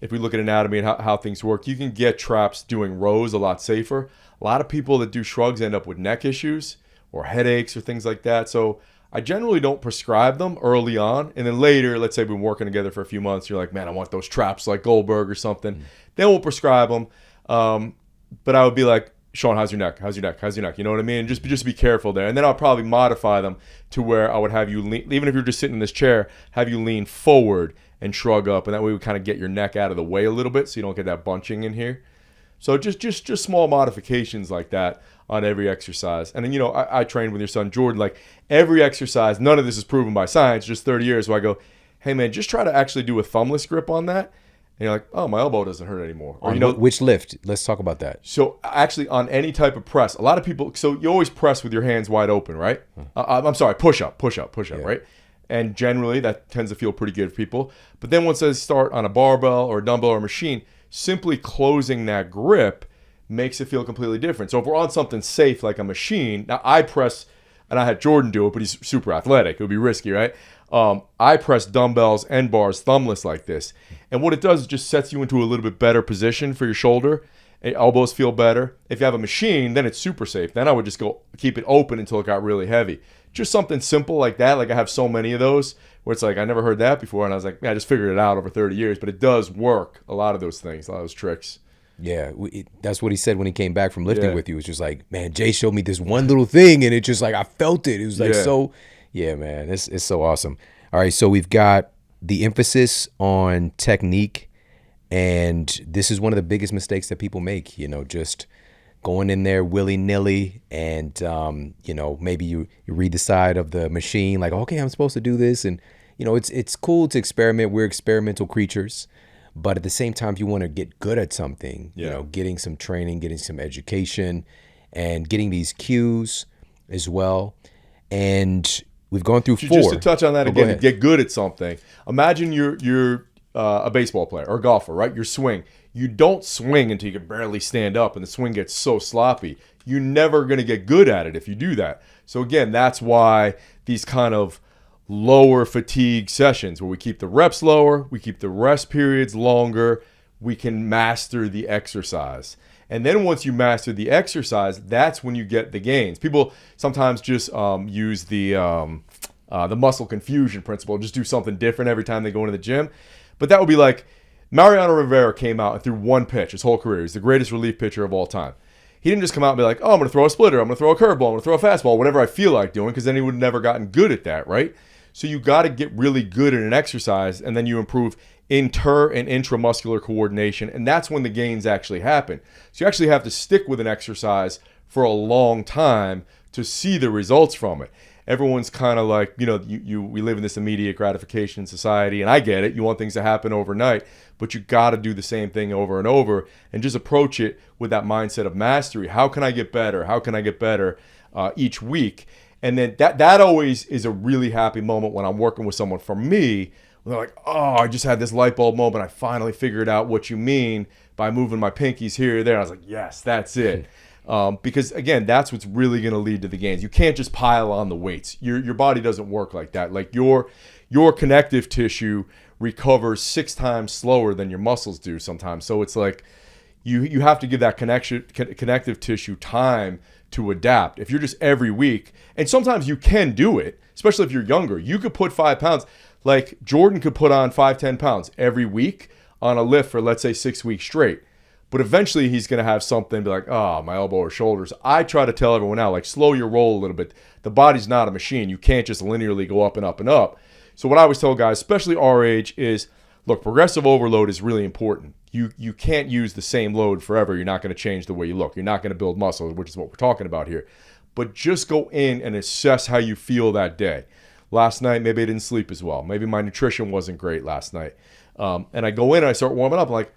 if we look at anatomy and how things work, you can get traps doing rows a lot safer. A lot of people that do shrugs end up with neck issues or headaches or things like that. So I generally don't prescribe them early on. And then later, let's say we've been working together for a few months, you're like, man, I want those traps like Goldberg or something. Mm-hmm. Then we'll prescribe them. But I would be like, Shawn, how's your neck? How's your neck? How's your neck? You know what I mean? Just be careful there. And then I'll probably modify them to where I would have you lean, even if you're just sitting in this chair, have you lean forward and shrug up. And that way we kind of get your neck out of the way a little bit so you don't get that bunching in here. So just small modifications like that on every exercise. And then, I trained with your son, Jordan, like every exercise, none of this is proven by science, just 30 years. So I go, hey man, just try to actually do a thumbless grip on that. And you're like, oh, my elbow doesn't hurt anymore. Or, which lift? Let's talk about that. So actually on any type of press, a lot of people, so you always press with your hands wide open, right? I'm sorry, push up, right? And generally that tends to feel pretty good for people. But then once they start on a barbell or a dumbbell or a machine, simply closing that grip makes it feel completely different. So if we're on something safe like a machine, now I press, and I had Jordan do it, but he's super athletic. It would be risky, right? I press dumbbells and bars thumbless like this. And what it does is just sets you into a little bit better position for your shoulder. Elbows feel better. If you have a machine, then it's super safe. Then I would just go keep it open until it got really heavy. Just something simple like that. Like I have so many of those where it's like, I never heard that before. And I was like, man, I just figured it out over 30 years. But it does work, a lot of those things, a lot of those tricks. Yeah, that's what he said when he came back from lifting with you. It was just like, man, Jay showed me this one little thing, and it just like, I felt it. It was like yeah, man, it's so awesome. All right, so we've got the emphasis on technique, and this is one of the biggest mistakes that people make, just going in there willy-nilly, and, maybe you read the side of the machine, like, okay, I'm supposed to do this, and, it's cool to experiment. We're experimental creatures. But at the same time, if you want to get good at something, getting some training, getting some education, and getting these cues as well. And we've gone through 4. Just to touch on that again, to get good at something. Imagine you're a baseball player or a golfer, right? Your swing. You don't swing until you can barely stand up, and the swing gets so sloppy. You're never going to get good at it if you do that. So again, that's why these kind of lower fatigue sessions where we keep the reps lower, we keep the rest periods longer, we can master the exercise. And then once you master the exercise, that's when you get the gains. People sometimes just use the muscle confusion principle, just do something different every time they go into the gym. But that would be like Mariano Rivera came out and threw one pitch his whole career. He's the greatest relief pitcher of all time. He didn't just come out and be like, oh, I'm going to throw a splitter, I'm going to throw a curveball, I'm going to throw a fastball, whatever I feel like doing, because then he would have never gotten good at that, right? So you got to get really good at an exercise, and then you improve inter and intramuscular coordination, and that's when the gains actually happen. So you actually have to stick with an exercise for a long time to see the results from it. Everyone's kind of like, we live in this immediate gratification society, and I get it. You want things to happen overnight, but you got to do the same thing over and over and just approach it with that mindset of mastery. How can I get better? How can I get better each week? And then that always is a really happy moment when I'm working with someone. For me, when they're like, oh, I just had this light bulb moment. I finally figured out what you mean by moving my pinkies here or there. I was like, yes, that's it. Because, again, that's what's really going to lead to the gains. You can't just pile on the weights. Your body doesn't work like that. Like your connective tissue recovers 6 times slower than your muscles do sometimes. So it's like you have to give that connective tissue time to adapt. If you're just every week, and sometimes you can do it, especially if you're younger, you could put 5 pounds, like Jordan could put on 5-10 pounds every week on a lift for, let's say, 6 weeks straight. But eventually he's going to have something be like, oh, my elbow or shoulders. I try to tell everyone now, like, slow your roll a little bit. The body's not a machine. You can't just linearly go up and up and up. So what I always tell guys, especially our age, is, look, progressive overload is really important. You can't use the same load forever. You're not going to change the way you look. You're not going to build muscle, which is what we're talking about here. But just go in and assess how you feel that day. Last night, maybe I didn't sleep as well. Maybe my nutrition wasn't great last night. And I go in and I start warming up. I'm like,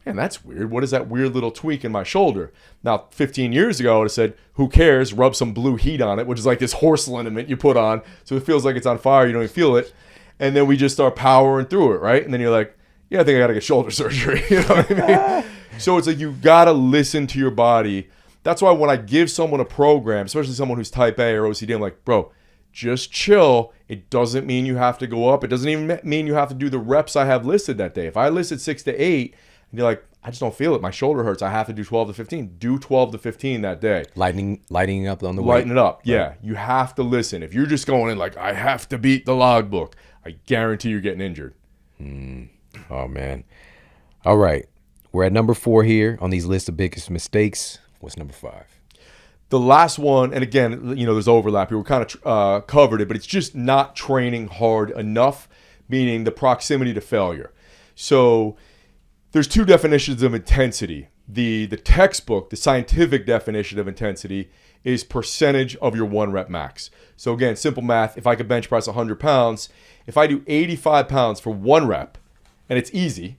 man, that's weird. What is that weird little tweak in my shoulder? Now, 15 years ago, I would have said, who cares? Rub some blue heat on it, which is like this horse liniment you put on. So it feels like it's on fire. You don't even feel it. And then we just start powering through it, right? And then you're like, yeah, I think I got to get shoulder surgery. You know what I mean? So it's like you got to listen to your body. That's why when I give someone a program, especially someone who's type A or OCD, I'm like, bro, just chill. It doesn't mean you have to go up. It doesn't even mean you have to do the reps I have listed that day. If I listed 6 to 8, and you're like, I just don't feel it. My shoulder hurts. I have to do 12 to 15. Do 12 to 15 that day. Lightening up on the weight. Lighten it up. Yeah. Right. You have to listen. If you're just going in like, I have to beat the logbook, I guarantee you're getting injured. Oh, man. All right. We're at number 4 here on these lists of biggest mistakes. What's number 5? The last one, and again, there's overlap here. We kind of covered it, but it's just not training hard enough, meaning the proximity to failure. So there's 2 definitions of intensity. The textbook, the scientific definition of intensity is percentage of your 1 rep max. So again, simple math, if I could bench press 100 pounds, if I do 85 pounds for 1 rep, and it's easy,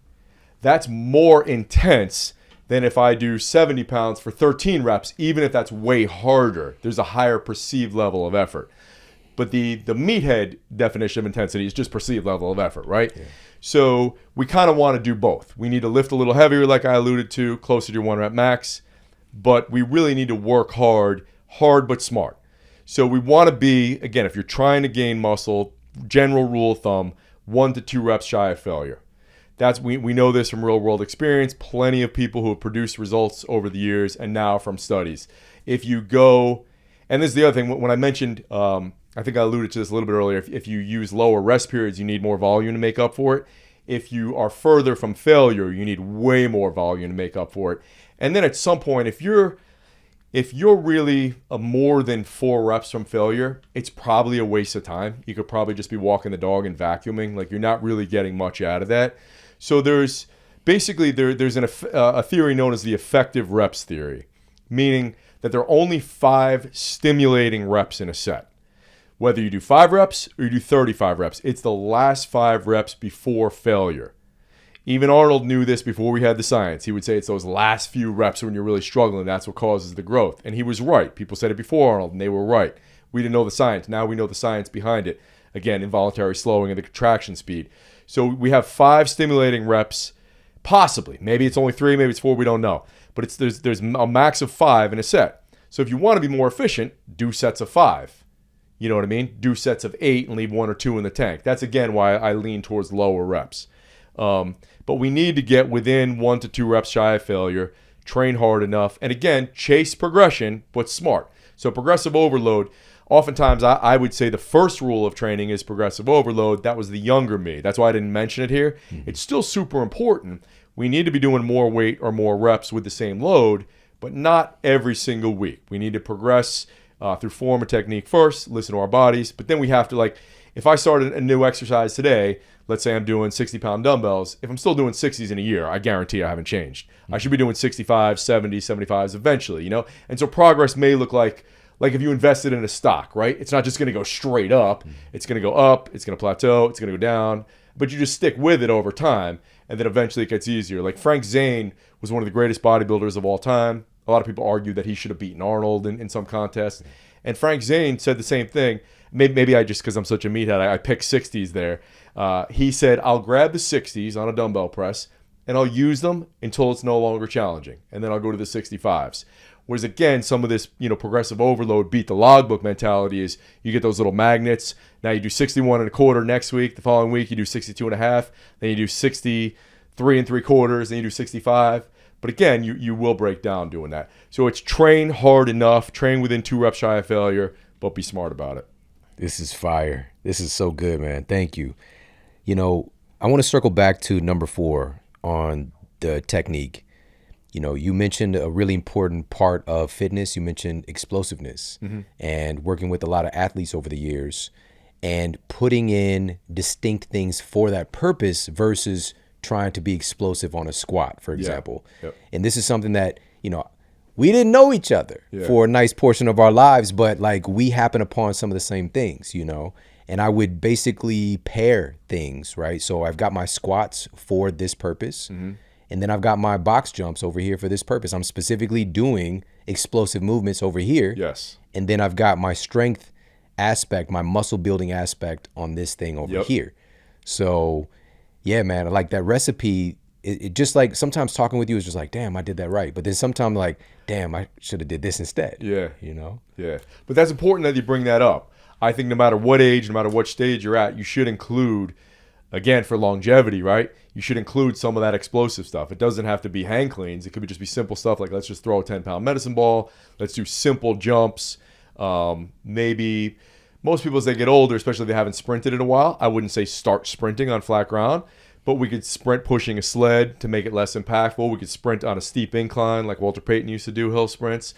that's more intense than if I do 70 pounds for 13 reps, even if that's way harder. There's a higher perceived level of effort. But the meathead definition of intensity is just perceived level of effort, right? Yeah. So we kind of want to do both. We need to lift a little heavier, like I alluded to, closer to your 1 rep max. but we really need to work hard but smart. So we want to be, again, if you're trying to gain muscle, general rule of thumb, 1 to 2 reps shy of failure. We know this from real world experience. Plenty of people who have produced results over the years and now from studies. If you go, and this is the other thing, when I mentioned, I think I alluded to this a little bit earlier, if you use lower rest periods, you need more volume to make up for it. If you are further from failure, you need way more volume to make up for it. And then at some point, if you're really a more than 4 reps from failure, it's probably a waste of time. You could probably just be walking the dog and vacuuming. Like, you're not really getting much out of that. So there's a theory known as the effective reps theory, meaning that there are only 5 stimulating reps in a set. Whether you do 5 reps or you do 35 reps, it's the last 5 reps before failure. Even Arnold knew this before we had the science. He would say it's those last few reps when you're really struggling. That's what causes the growth. And he was right. People said it before Arnold, and they were right. We didn't know the science. Now we know the science behind it. Again, involuntary slowing of the contraction speed. So we have 5 stimulating reps, possibly. Maybe it's only 3, maybe it's 4, we don't know. But there's a max of 5 in a set. So if you want to be more efficient, do sets of 5. You know what I mean? Do sets of 8 and leave 1 or 2 in the tank. That's, again, why I lean towards lower reps. But we need to get within 1 to 2 reps shy of failure, train hard enough, and again, chase progression, but smart. So progressive overload, oftentimes I would say the first rule of training is progressive overload. That was the younger me. That's why I didn't mention it here. It's still super important. We need to be doing more weight or more reps with the same load, but not every single week. We need to progress through form and technique first, listen to our bodies, but then we have to, like, if I started a new exercise today, let's say I'm doing 60-pound dumbbells, if I'm still doing 60s in a year, I guarantee I haven't changed. I should be doing 65, 70, 75s eventually, you know? And so progress may look like if you invested in a stock, right? It's not just going to go straight up. It's going to go up, it's going to plateau, it's going to go down, but you just stick with it over time, and then eventually it gets easier. Like Frank Zane was one of the greatest bodybuilders of all time. A lot of people argue that he should have beaten Arnold in some contest. And Frank Zane said the same thing. Maybe I just, because I'm such a meathead, I picked 60s there. He said, I'll grab the 60s on a dumbbell press and I'll use them until it's no longer challenging. And then I'll go to the 65s. Whereas again, some of this, progressive overload, beat the logbook mentality is you get those little magnets. Now you do 61 and a quarter next week. The following week you do 62 and a half. Then you do 63 and 3/4. Then you do 65. But again, you will break down doing that. So it's train hard enough, train within 2 reps shy of failure, but be smart about it. This is fire. This is so good, man. Thank you. I want to circle back to number 4 on the technique. You mentioned a really important part of fitness. You mentioned explosiveness and working with a lot of athletes over the years and putting in distinct things for that purpose versus trying to be explosive on a squat, for example. Yep. And this is something that, we didn't know each other for a nice portion of our lives, but like we happen upon some of the same things, and I would basically pair things, right? So I've got my squats for this purpose, and then I've got my box jumps over here for this purpose. I'm specifically doing explosive movements over here. Yes. And then I've got my strength aspect, my muscle building aspect on this thing over here. So yeah, man, like that recipe, it just like sometimes talking with you is just like, damn, I did that right. But then sometimes like, damn, I should have did this instead. Yeah. Yeah. But that's important that you bring that up. I think no matter what age, no matter what stage you're at, you should include, again, for longevity, right? You should include some of that explosive stuff. It doesn't have to be hang cleans. It could just be simple stuff like let's just throw a 10-pound medicine ball. Let's do simple jumps. Maybe most people as they get older, especially if they haven't sprinted in a while, I wouldn't say start sprinting on flat ground, but we could sprint pushing a sled to make it less impactful. We could sprint on a steep incline like Walter Payton used to do, hill sprints.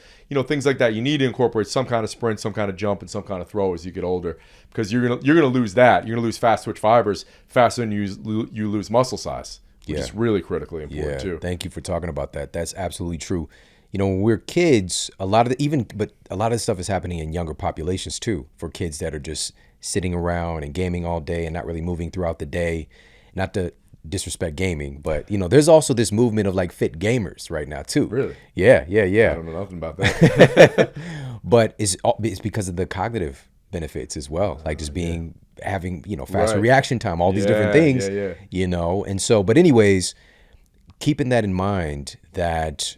Things like that. You need to incorporate some kind of sprint, some kind of jump, and some kind of throw as you get older because you're gonna lose that. You're gonna lose fast twitch fibers faster than you lose muscle size, which is really critically important too. Thank you for talking about that. That's absolutely true. When we're kids, a lot of the stuff is happening in younger populations too, for kids that are just sitting around and gaming all day and not really moving throughout the day. Not to disrespect gaming, but there's also this movement of like fit gamers right now too. Really? Yeah. I don't know nothing about that. But it's because of the cognitive benefits as well, like just having faster reaction time, all these different things. And so, but anyways, keeping that in mind that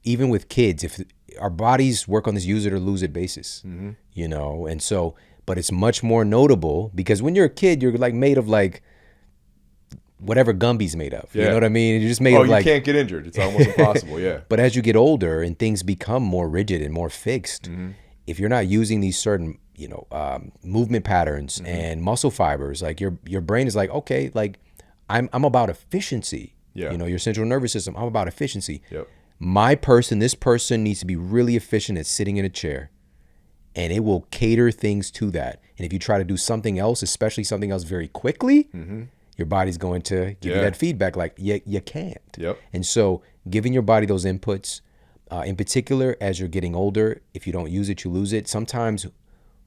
even with kids, if our bodies work on this use it or lose it basis, you know, and so, but it's much more notable because when you're a kid, you're like made of like whatever Gumby's made of. You know what I mean? You're just made of you like, can't get injured. It's almost impossible. Yeah. but as you get older and things become more rigid and more fixed, if you're not using these certain, you know, movement patterns and muscle fibers, like your brain is like, okay, like I'm about efficiency. Yeah. You know, your central nervous system, I'm about efficiency. Yep. This person needs to be really efficient at sitting in a chair, and it will cater things to that. And if you try to do something else, especially something else very quickly, your body's going to give you that feedback like, you can't. Yep. And so giving your body those inputs, in particular, as you're getting older, if you don't use it, you lose it. Sometimes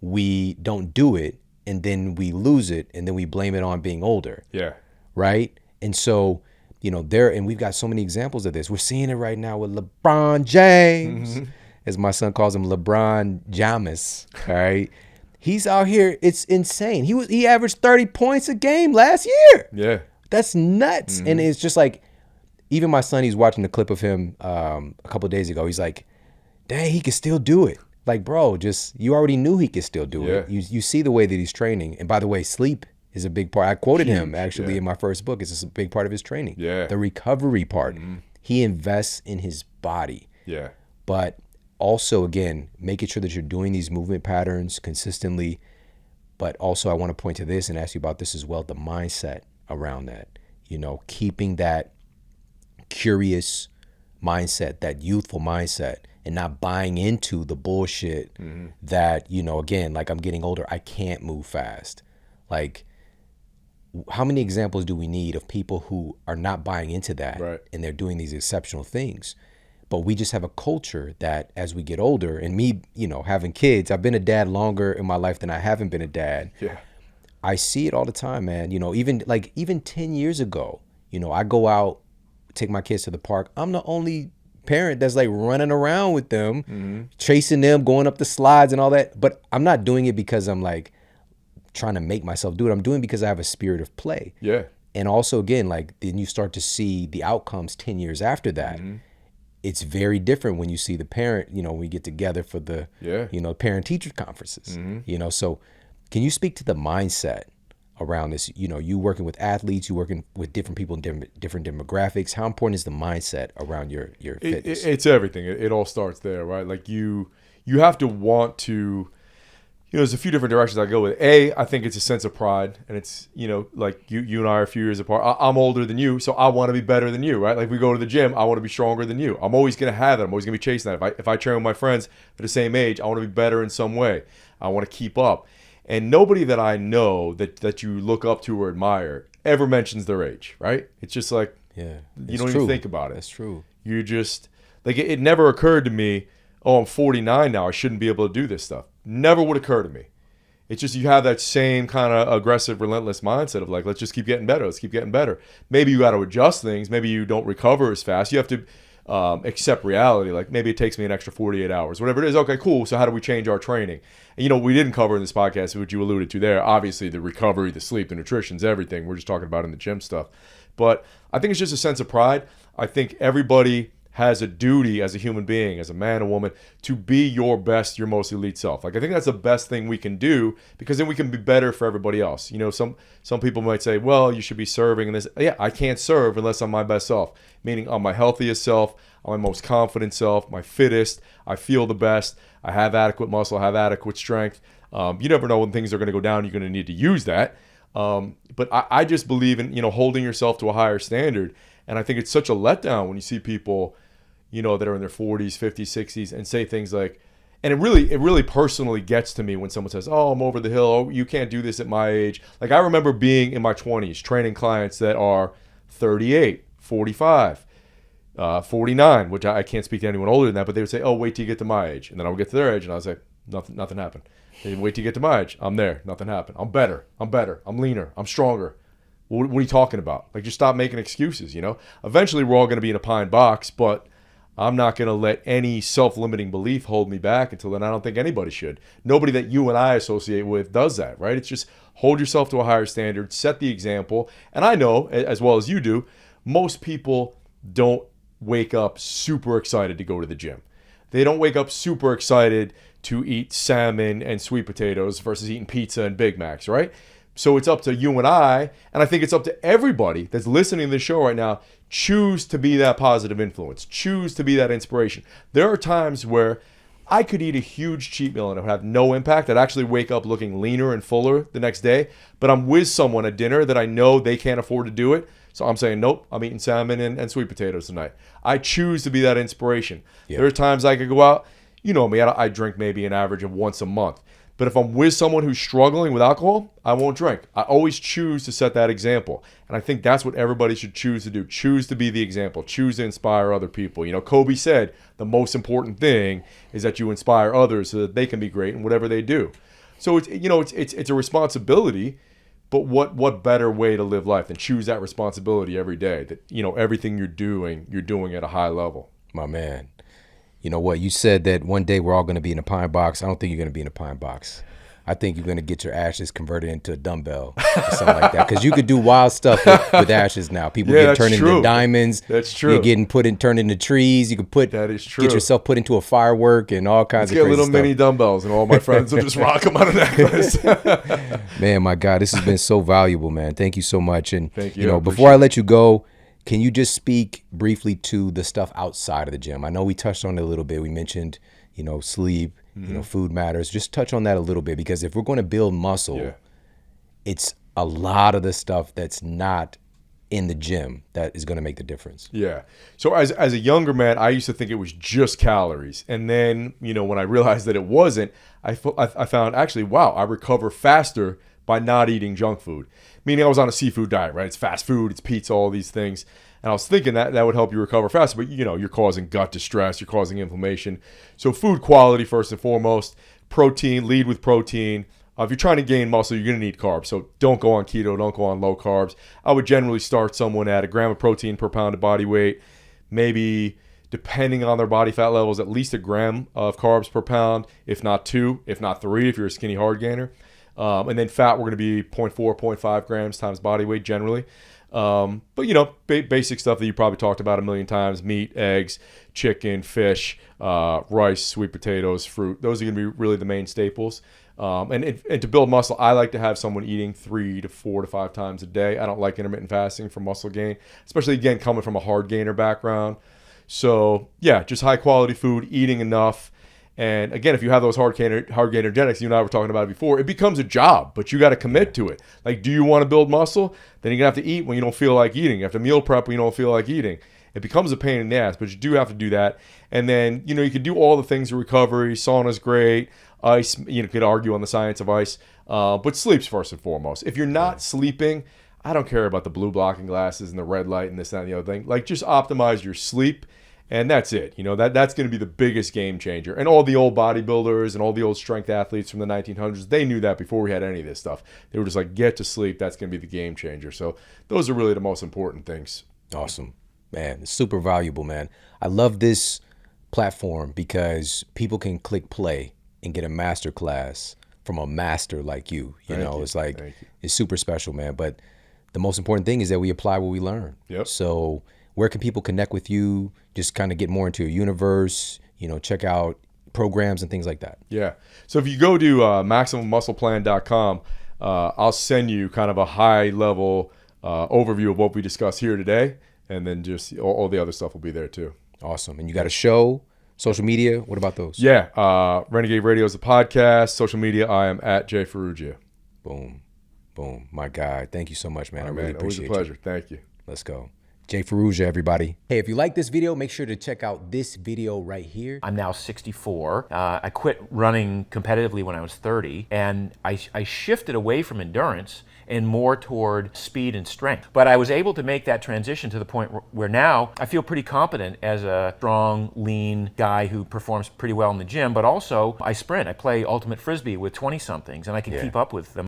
we don't do it, and then we lose it, and then we blame it on being older. Yeah. Right? And so, you know, and we've got so many examples of this. We're seeing it right now with LeBron James, as my son calls him, LeBron James. All right. He's out here. It's insane. He averaged 30 points a game last year. Yeah. That's nuts. And it's just like, even my son, he's watching the clip of him a couple of days ago. He's like, dang, he can still do it. Like, bro, you already knew he could still do it. You see the way that he's training. And by the way, sleep is a big part. I quoted him actually in my first book. It's a big part of his training. Yeah. The recovery part. He invests in his body. Yeah. But also, again, making sure that you're doing these movement patterns consistently. But also, I want to point to this and ask you about this as well, the mindset around that. You know, keeping that curious mindset, that youthful mindset, and not buying into the bullshit that, you know, again, like I'm getting older, I can't move fast. Like, how many examples do we need of people who are not buying into that, right, and they're doing these exceptional things? But we just have a culture that as we get older, and me, you know, having kids, I've been a dad longer in my life than I haven't been a dad. Yeah. I see it all the time, man. You know, even 10 years ago, you know, I go out, take my kids to the park. I'm the only parent that's like running around with them, chasing them, going up the slides and all that. But I'm not doing it because I'm like trying to make myself do it. I'm doing it because I have a spirit of play. Yeah. And also, again, like then you start to see the outcomes 10 years after that. It's very different when you see the parent, you know, we get together for the, you know, parent teacher conferences, you know. So can you speak to the mindset around this? You know, you working with athletes, you working with different people in different demographics. How important is the mindset around your fitness? It's everything. It all starts there, right? Like you have to want to, you know, there's a few different directions I go with. I think it's a sense of pride, and it's, you know, like you and I are a few years apart. I'm older than you, so I want to be better than you, right? Like we go to the gym, I want to be stronger than you. I'm always going to have that. I'm always going to be chasing that. If I train with my friends at the same age, I want to be better in some way. I want to keep up. And nobody that I know that you look up to or admire ever mentions their age, right? It's just like, you don't even think about it. That's true. You just, like, it never occurred to me, oh, I'm 49 now, I shouldn't be able to do this stuff. Never would occur to me. It's just you have that same kind of aggressive, relentless mindset of like, let's just keep getting better. Let's keep getting better. Maybe you got to adjust things. Maybe you don't recover as fast. You have to accept reality. Like maybe it takes me an extra 48 hours, whatever it is. Okay, cool. So how do we change our training? And, you know, we didn't cover in this podcast, which you alluded to there. Obviously, the recovery, the sleep, the nutrition's everything. We're just talking about in the gym stuff. But I think it's just a sense of pride. I think everybody has a duty as a human being, as a man or woman, to be your best, your most elite self. Like I think that's the best thing we can do, because then we can be better for everybody else. You know, some people might say, well, you should be serving and this. Yeah, I can't serve unless I'm my best self, meaning I'm my healthiest self, I'm my most confident self, my fittest, I feel the best, I have adequate muscle, I have adequate strength. You never know when things are going to go down, you're going to need to use that. But I just believe in, you know, holding yourself to a higher standard. And I think it's such a letdown when you see people, you know, that are in their 40s, 50s, 60s and say things like, and it really personally gets to me when someone says, oh, I'm over the hill. Oh, you can't do this at my age. Like I remember being in my 20s, training clients that are 38, 45, 49, which I can't speak to anyone older than that, but they would say, oh, wait till you get to my age. And then I would get to their age and I was like, nothing happened. They wait till you get to my age. I'm there. Nothing happened. I'm better. I'm leaner. I'm stronger. What are you talking about? Like, just stop making excuses, you know? Eventually, we're all going to be in a pine box, but I'm not going to let any self-limiting belief hold me back until then. I don't think anybody should. Nobody that you and I associate with does that, right? It's just hold yourself to a higher standard, set the example. And I know, as well as you do, most people don't wake up super excited to go to the gym. They don't wake up super excited to eat salmon and sweet potatoes versus eating pizza and Big Macs, right? So it's up to you and I think it's up to everybody that's listening to this show right now, choose to be that positive influence, choose to be that inspiration. There are times where I could eat a huge cheat meal and it would have no impact. I'd actually wake up looking leaner and fuller the next day, but I'm with someone at dinner that I know they can't afford to do it. So I'm saying, nope, I'm eating salmon and sweet potatoes tonight. I choose to be that inspiration. Yeah. There are times I could go out, you know me, I drink maybe an average of once a month. But if I'm with someone who's struggling with alcohol, I won't drink. I always choose to set that example. And I think that's what everybody should choose to do. Choose to be the example. Choose to inspire other people. You know, Kobe said the most important thing is that you inspire others so that they can be great in whatever they do. So it's a responsibility, but what better way to live life than choose that responsibility every day, that, you know, everything you're doing at a high level. My man. You know what? You said that one day we're all going to be in a pine box. I don't think you're going to be in a pine box. I think you're going to get your ashes converted into a dumbbell or something like that. Because you could do wild stuff with ashes now. People get turned into diamonds. That's true. You're getting turned into trees. You could that is true. Get yourself put into a firework and all kinds of crazy stuff. Get little mini dumbbells and all my friends will just rock them on a necklace. Man, my God, this has been so valuable, man. Thank you so much. And thank you. You know, before I let you go, can you just speak briefly to the stuff outside of the gym? I know we touched on it a little bit. We mentioned, you know, sleep, you know, food matters. Just touch on that a little bit, because if we're going to build muscle, it's a lot of the stuff that's not in the gym that is going to make the difference. Yeah. So as a younger man, I used to think it was just calories. And then, you know, when I realized that it wasn't, I found actually, wow, I recover faster by not eating junk food. Meaning I was on a seafood diet, right? It's fast food, it's pizza, all these things. And I was thinking that would help you recover faster, but you know, you're causing gut distress, you're causing inflammation. So food quality first and foremost, protein, lead with protein. If you're trying to gain muscle, you're going to need carbs. So don't go on keto, don't go on low carbs. I would generally start someone at a gram of protein per pound of body weight, maybe depending on their body fat levels, at least a gram of carbs per pound, if not 2, if not 3, if you're a skinny hard gainer. And then fat, we're going to be 0.4, 0.5 grams times body weight generally. But, you know, basic stuff that you probably talked about a million times: meat, eggs, chicken, fish, rice, sweet potatoes, fruit. Those are going to be really the main staples. And to build muscle, I like to have someone eating 3 to 4 to 5 times a day. I don't like intermittent fasting for muscle gain, especially, again, coming from a hard gainer background. So, yeah, just high quality food, eating enough. And again, if you have those hard gainer genetics, you and I were talking about it before, it becomes a job, but you got to commit to it. Like, do you want to build muscle? Then you're going to have to eat when you don't feel like eating. You have to meal prep when you don't feel like eating. It becomes a pain in the ass, but you do have to do that. And then, you know, you can do all the things in recovery. Sauna's great. Ice, you know, could argue on the science of ice. But sleep's first and foremost. If you're not sleeping, I don't care about the blue blocking glasses and the red light and this, that, and the other thing. Like, just optimize your sleep. And that's it. You know, that's going to be the biggest game changer. And all the old bodybuilders and all the old strength athletes from the 1900s, they knew that before we had any of this stuff. They were just like, get to sleep. That's going to be the game changer. So those are really the most important things. Awesome. Man, it's super valuable, man. I love this platform because people can click play and get a master class from a master like you. You know, it's like, it's super special, man. But the most important thing is that we apply what we learn. Yep. So where can people connect with you? Just kind of get more into your universe, you know, check out programs and things like that. Yeah. So if you go to MaximumMusclePlan.com, I'll send you kind of a high level overview of what we discussed here today. And then just all the other stuff will be there too. Awesome. And you got a show, social media. What about those? Yeah. Renegade Radio is a podcast. Social media, I am at J Ferruggia. Boom. Boom. My guy. Thank you so much, man. I really appreciate it. Always a pleasure. Thank you. Let's go. Jay Ferruggia, everybody. Hey, if you like this video, make sure to check out this video right here. I'm now 64. I quit running competitively when I was 30, and I shifted away from endurance and more toward speed and strength. But I was able to make that transition to the point where now I feel pretty competent as a strong, lean guy who performs pretty well in the gym, but also I sprint. I play ultimate frisbee with 20-somethings, and I can keep up with them.